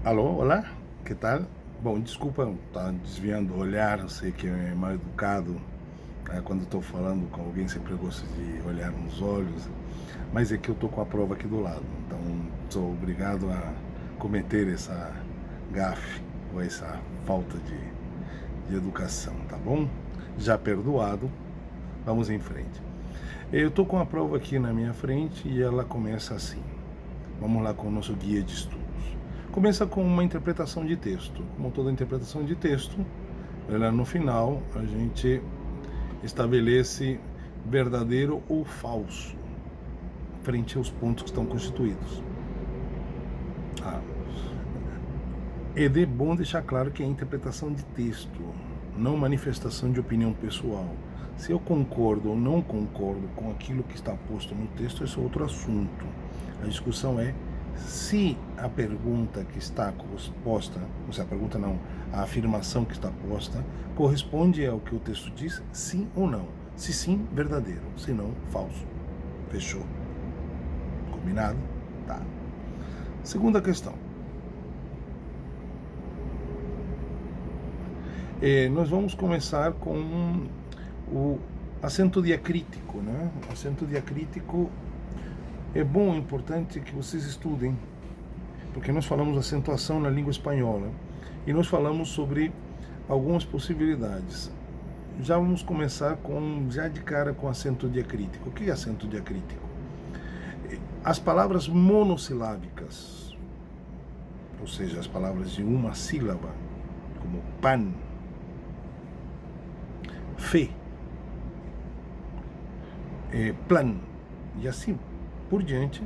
Alô, olá, que tal? Bom, desculpa estar desviando o olhar, eu sei que é mal educado, quando estou falando com alguém, sempre gosto de olhar nos olhos, mas é que eu estou com a prova aqui do lado, então sou obrigado a cometer essa gafe ou essa falta de educação, tá bom? Já perdoado, vamos em frente. Eu estou com a prova aqui na minha frente e ela começa assim. Vamos lá com o nosso guia de estudos. Começa com uma interpretação de texto. Como toda interpretação de texto, no final a gente estabelece verdadeiro ou falso frente aos pontos que estão constituídos. É de bom deixar claro que é interpretação de texto, não manifestação de opinião pessoal. Se eu concordo ou não concordo com aquilo que está posto no texto, esse é outro assunto. A discussão é se a pergunta que está posta, ou se a pergunta não, a afirmação que está posta, corresponde ao que o texto diz, sim ou não. Se sim, verdadeiro, se não, falso. Fechou? Combinado? Tá. Segunda questão. Nós vamos começar com o acento diacrítico, né? O acento diacrítico é bom, é importante que vocês estudem, porque nós falamos acentuação na língua espanhola e nós falamos sobre algumas possibilidades. Já vamos começar já de cara com acento diacrítico. O que é acento diacrítico? As palavras monossilábicas, ou seja, as palavras de uma sílaba, como pan, fé, plan e assim por diante,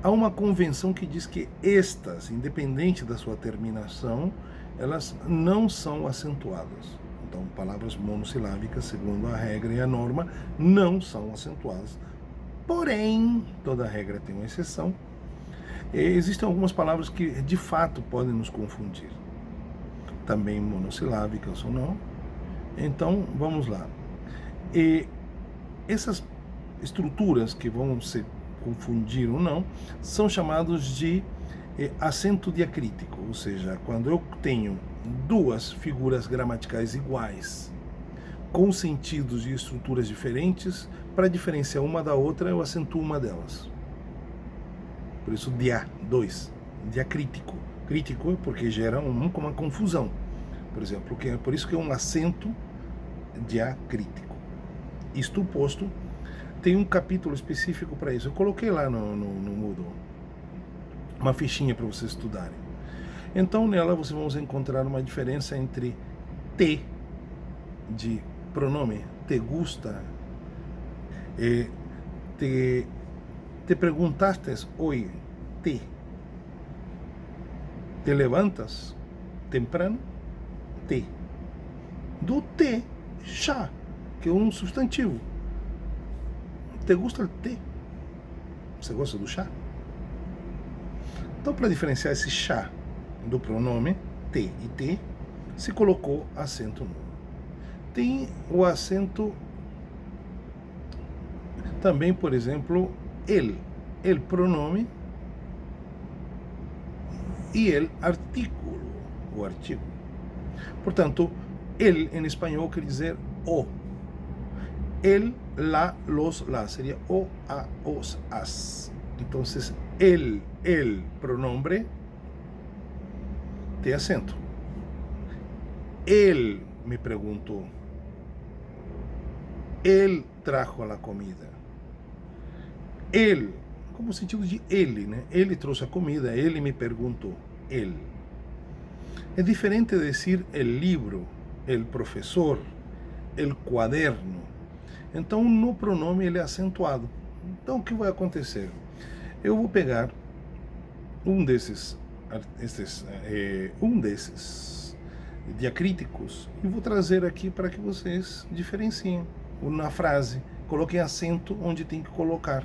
há uma convenção que diz que estas, independente da sua terminação, elas não são acentuadas. Então, palavras monossilábicas, segundo a regra e a norma, não são acentuadas. Porém, toda regra tem uma exceção. Existem algumas palavras que, de fato, podem nos confundir. Também monossilábicas ou não. Então, vamos lá. Essas estruturas que vão se confundir ou não, são chamados de acento diacrítico, ou seja, quando eu tenho duas figuras gramaticais iguais, com sentidos e estruturas diferentes, para diferenciar uma da outra, eu acentuo uma delas. Por isso, dois, diacrítico. Crítico é porque gera uma confusão. Por exemplo, por isso que é um acento diacrítico. Isto posto, tem um capítulo específico para isso. Eu coloquei lá no Moodle uma fichinha para vocês estudarem. Então, nela vocês vão encontrar uma diferença entre te, de pronome, te gusta, te perguntaste hoy, te levantas temprano, te. Do te, chá, que é um substantivo. Te gusta o té? Você gosta do chá? Então, para diferenciar esse chá do pronome te e te, se colocou acento no. Tem o acento também, por exemplo, el pronome e el artículo, o artigo. Portanto, el em espanhol quer dizer o. El, la, los, la, sería o, a, os, as. Entonces, el pronombre, tem acento. Él me preguntó. Él trajo la comida. Él, como sentido de ele, né? Ele trouxe a comida, ele me perguntou. Él. É diferente de dizer el libro, el professor, el cuaderno. Então, no pronome ele é acentuado. Então, o que vai acontecer? Eu vou pegar um desses diacríticos e vou trazer aqui para que vocês diferenciem na frase. Coloquem acento onde tem que colocar.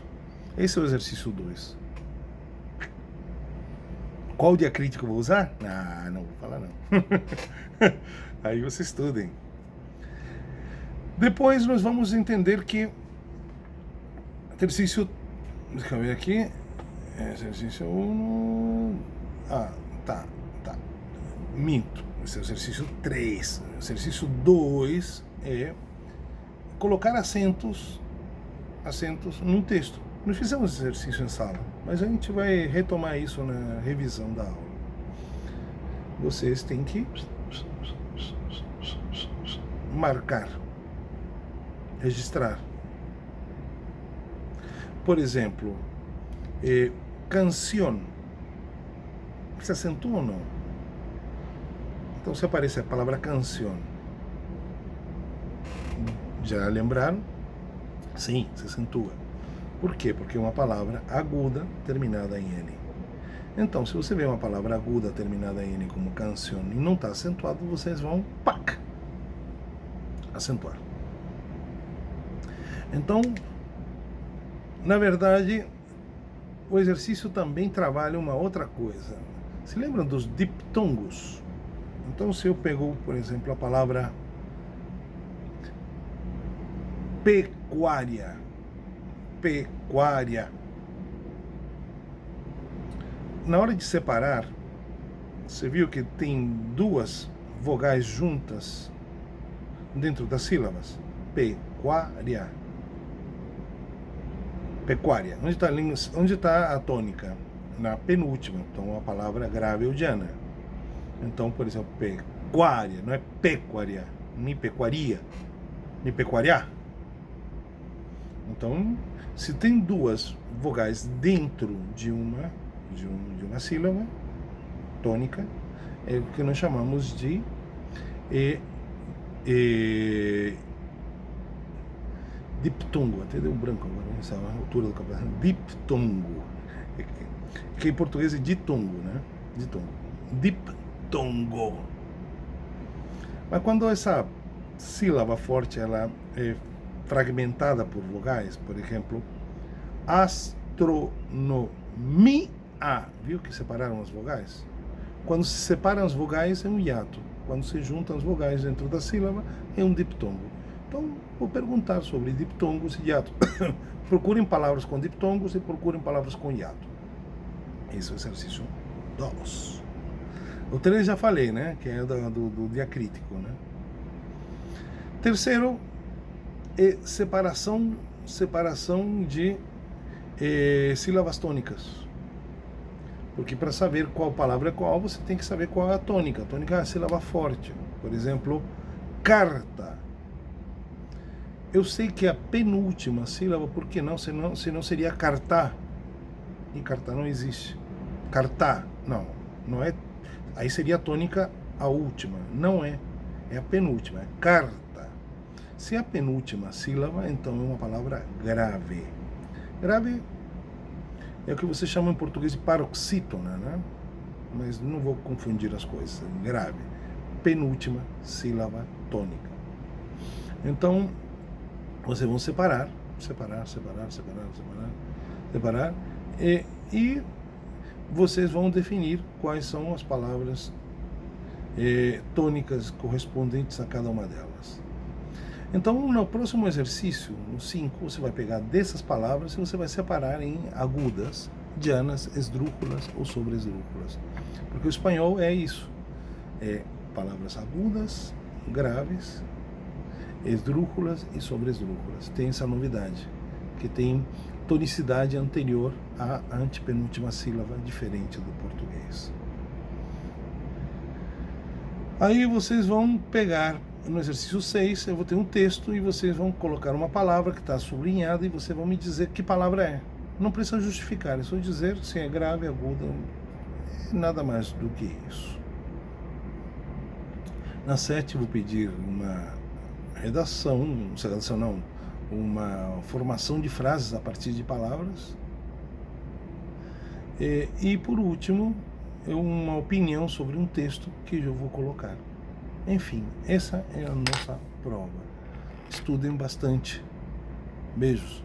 Esse é o exercício 2. Qual diacrítico eu vou usar? Ah, não vou falar não. Aí vocês estudem. Depois nós vamos entender que exercício, deixa eu ver aqui, exercício 1, tá, Minto, esse é o exercício 3. O exercício 2 é colocar acentos num texto. Nós fizemos esse exercício em sala, mas a gente vai retomar isso na revisão da aula. Vocês têm que marcar, registrar. Por exemplo, canción. Se acentua ou não? Então, se aparecer a palavra canción, já lembraram? Sim, se acentua. Por quê? Porque é uma palavra aguda terminada em N. Então, se você vê uma palavra aguda terminada em N como canción e não está acentuado, vocês vão acentuar. Então, na verdade, o exercício também trabalha uma outra coisa. Se lembram dos diptongos? Então, se eu pego, por exemplo, a palavra pecuária, na hora de separar, você viu que tem duas vogais juntas dentro das sílabas? Pecuária. Onde está a tônica? Na penúltima. Então, a palavra grave-eudiana. Então, por exemplo, pecuária, não é pecuária, nem pecuaria, nem pecuariar. Então, se tem duas vogais dentro de uma sílaba tônica, é o que nós chamamos de diptongo. Até deu um branco agora, nessa altura do campeonato. Diptongo, que em português é ditongo, né? Diptongo. Mas quando essa sílaba forte ela é fragmentada por vogais, por exemplo, astronomia, viu que separaram as vogais? Quando se separam as vogais é um hiato, quando se juntam as vogais dentro da sílaba é um diptongo. Então, vou perguntar sobre diptongos e hiato. Procurem palavras com diptongos e procurem palavras com hiato. Esse é o exercício 2. O 3 já falei, né? Que é do diacrítico, né? Terceiro é separação de sílabas tônicas. Porque para saber qual palavra é qual, você tem que saber qual é a tônica. A tônica é a sílaba forte. Por exemplo, carta. Eu sei que a penúltima sílaba, por que não? Senão seria cartá. E cartá não existe. Cartá, não é. Aí seria a tônica a última. Não é. É a penúltima. É carta. Se é a penúltima sílaba, então é uma palavra grave. Grave é o que você chama em português de paroxítona, né? Mas não vou confundir as coisas. Grave. Penúltima sílaba tônica. Então, vocês vão separar e vocês vão definir quais são as palavras tônicas correspondentes a cada uma delas. Então, no próximo exercício, no 5, você vai pegar dessas palavras e você vai separar em agudas, dianas, esdrúxulas ou sobresdrúxulas. Porque o espanhol é isso. É palavras agudas, graves, esdrúxulas e sobresdrúxulas. Tem essa novidade, que tem tonicidade anterior à antepenúltima sílaba, diferente do português. Aí vocês vão pegar, no exercício 6, eu vou ter um texto e vocês vão colocar uma palavra que está sublinhada e vocês vão me dizer que palavra é. Não precisa justificar, é só dizer se é grave, aguda, nada mais do que isso. Na 7 eu vou pedir uma uma formação de frases a partir de palavras. E por último, uma opinião sobre um texto que eu vou colocar. Enfim, essa é a nossa prova. Estudem bastante. Beijos.